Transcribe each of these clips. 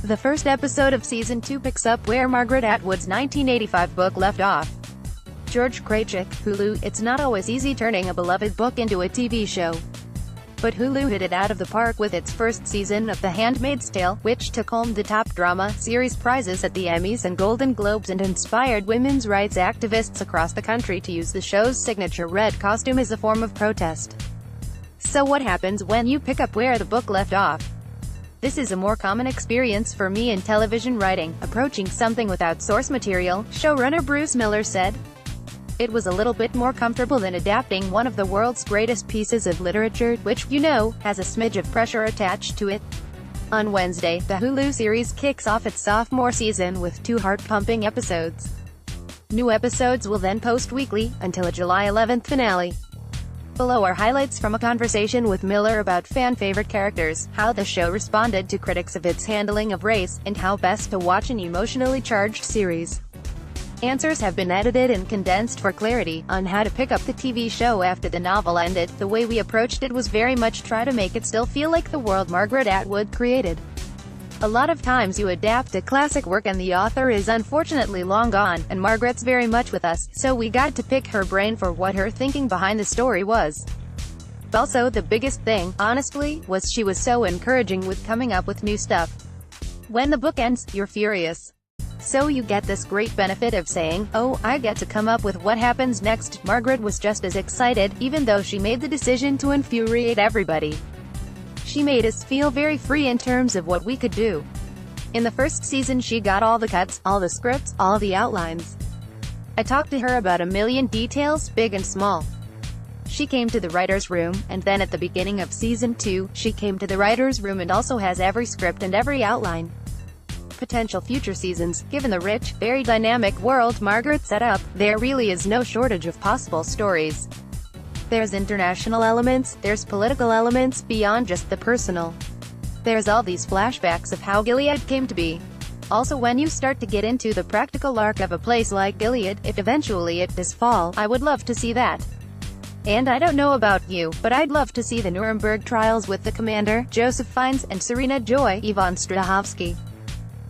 The first episode of Season 2 picks up where Margaret Atwood's 1985 book left off. George Kraychyk, Hulu. It's not always easy turning a beloved book into a TV show. But Hulu hit it out of the park with its first season of The Handmaid's Tale, which took home the top drama series prizes at the Emmys and Golden Globes and inspired women's rights activists across the country to use the show's signature red costume as a form of protest. So what happens when you pick up where the book left off? This is a more common experience for me in television writing, approaching something without source material, showrunner Bruce Miller said. It was a little bit more comfortable than adapting one of the world's greatest pieces of literature, which, you know, has a smidge of pressure attached to it. On Wednesday, the Hulu series kicks off its sophomore season with 2 heart-pumping episodes. New episodes will then post weekly, until a July 11th finale. Below are highlights from a conversation with Miller about fan-favorite characters, how the show responded to critics of its handling of race, and how best to watch an emotionally charged series. Answers have been edited and condensed for clarity on how to pick up the TV show after the novel ended. The way we approached it was very much try to make it still feel like the world Margaret Atwood created. A lot of times you adapt a classic work and the author is unfortunately long gone, and Margaret's very much with us, so we got to pick her brain for what her thinking behind the story was. Also, the biggest thing, honestly, was she was so encouraging with coming up with new stuff. When the book ends, you're furious. So you get this great benefit of saying, oh, I get to come up with what happens next. Margaret was just as excited, even though she made the decision to infuriate everybody. She made us feel very free in terms of what we could do. In the first season she got all the cuts, all the scripts, all the outlines. I talked to her about a million details, big and small. She came to the writer's room, and then at the beginning of Season 2, she came to the writer's room and also has every script and every outline. Potential future seasons. Given the rich, very dynamic world Margaret set up, there really is no shortage of possible stories. There's international elements, there's political elements, beyond just the personal. There's all these flashbacks of how Gilead came to be. Also, when you start to get into the practical arc of a place like Gilead, if eventually it does fall, I would love to see that. And I don't know about you, but I'd love to see the Nuremberg trials with the commander, Joseph Fiennes, and Serena Joy, Yvonne Strahovski.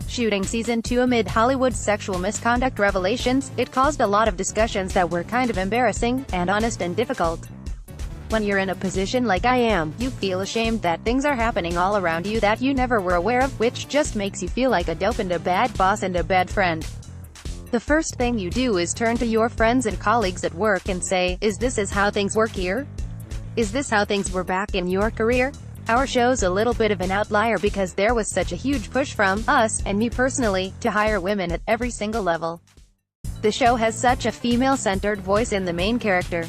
Shooting Season 2 amid Hollywood's sexual misconduct revelations, it caused a lot of discussions that were kind of embarrassing, and honest and difficult. When you're in a position like I am, you feel ashamed that things are happening all around you that you never were aware of, which just makes you feel like a dope and a bad boss and a bad friend. The first thing you do is turn to your friends and colleagues at work and say, is this how things work here? Is this how things were back in your career? Our show's a little bit of an outlier because there was such a huge push from us, and me personally, to hire women at every single level. The show has such a female-centered voice in the main character.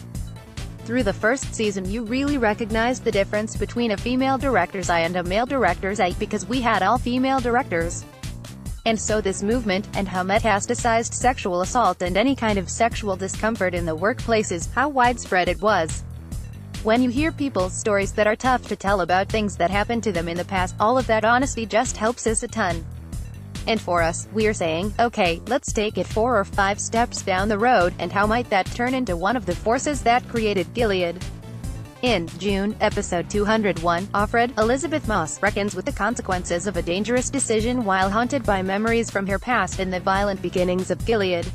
Through the first season you really recognized the difference between a female director's eye and a male director's eye because we had all female directors. And so this movement, and how metastasized sexual assault and any kind of sexual discomfort in the workplace is, how widespread it was. When you hear people's stories that are tough to tell about things that happened to them in the past, all of that honesty just helps us a ton. And for us, we're saying, okay, let's take it 4 or 5 steps down the road, and how might that turn into one of the forces that created Gilead? In June, episode 201, Offred, Elizabeth Moss, reckons with the consequences of a dangerous decision while haunted by memories from her past and the violent beginnings of Gilead.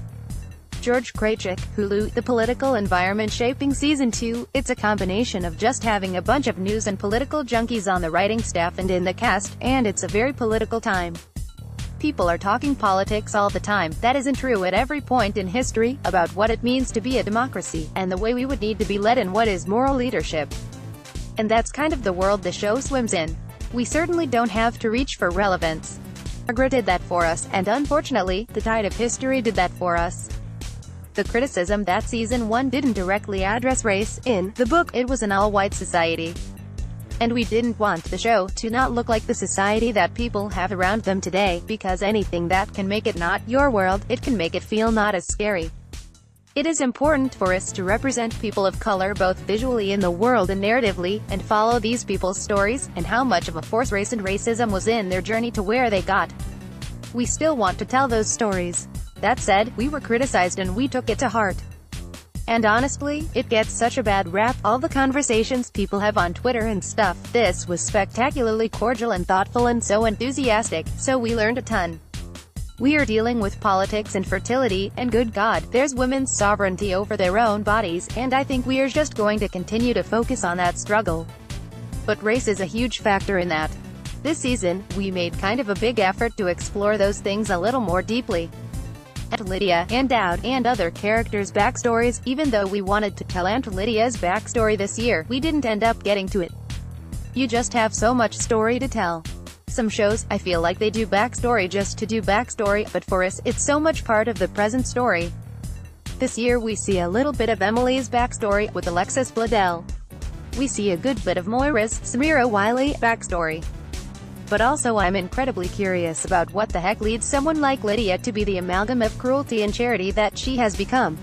George Kraychyk, Hulu. The political environment shaping Season 2, it's a combination of just having a bunch of news and political junkies on the writing staff and in the cast, and it's a very political time. People are talking politics all the time. That isn't true at every point in history, about what it means to be a democracy, and the way we would need to be led and what is moral leadership. And that's kind of the world the show swims in. We certainly don't have to reach for relevance. Margaret did that for us, and unfortunately, the tide of history did that for us. The criticism that Season 1 didn't directly address race, in the book, it was an all-white society. And we didn't want the show to not look like the society that people have around them today, because anything that can make it not your world, it can make it feel not as scary. It is important for us to represent people of color both visually in the world and narratively, and follow these people's stories, and how much of a force race and racism was in their journey to where they got. We still want to tell those stories. That said, we were criticized and we took it to heart. And honestly, it gets such a bad rap, all the conversations people have on Twitter and stuff. This was spectacularly cordial and thoughtful and so enthusiastic, so we learned a ton. We are dealing with politics and fertility, and good God, there's women's sovereignty over their own bodies, and I think we are just going to continue to focus on that struggle. But race is a huge factor in that. This season, we made kind of a big effort to explore those things a little more deeply. Aunt Lydia, and Dowd, and other characters' backstories. Even though we wanted to tell Aunt Lydia's backstory this year, we didn't end up getting to it. You just have so much story to tell. Some shows, I feel like they do backstory just to do backstory, but for us, it's so much part of the present story. This year we see a little bit of Emily's backstory, with Alexis Bledel. We see a good bit of Moira's, Samira Wiley, backstory. But also I'm incredibly curious about what the heck leads someone like Lydia to be the amalgam of cruelty and charity that she has become.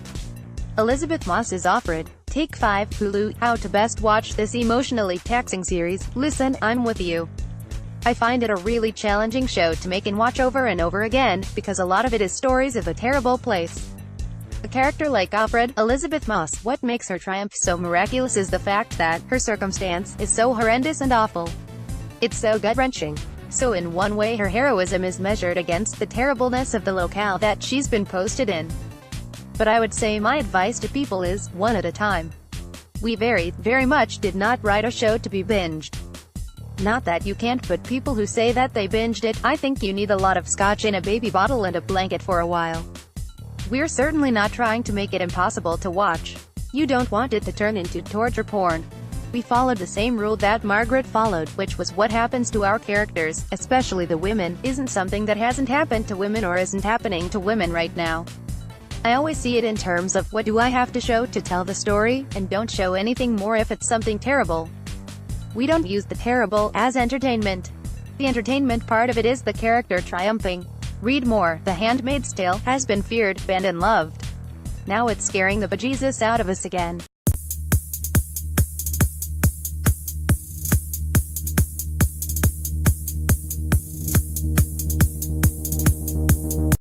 Elizabeth Moss is Offred. Take 5, Hulu, How to Best Watch This Emotionally Taxing Series. Listen, I'm with you. I find it a really challenging show to make and watch over and over again, because a lot of it is stories of a terrible place. A character like Offred, Elizabeth Moss, what makes her triumph so miraculous is the fact that her circumstance is so horrendous and awful. It's so gut-wrenching. So in one way her heroism is measured against the terribleness of the locale that she's been posted in. But I would say my advice to people is, one at a time. We very much did not write a show to be binged. Not that you can't, but people who say that they binged it, I think you need a lot of scotch in a baby bottle and a blanket for a while. We're certainly not trying to make it impossible to watch. You don't want it to turn into torture porn. We followed the same rule that Margaret followed, which was what happens to our characters, especially the women, isn't something that hasn't happened to women or isn't happening to women right now. I always see it in terms of what do I have to show to tell the story, and don't show anything more if it's something terrible. We don't use the terrible as entertainment. The entertainment part of it is the character triumphing. Read more. The Handmaid's Tale has been feared, banned and loved. Now it's scaring the bejesus out of us again.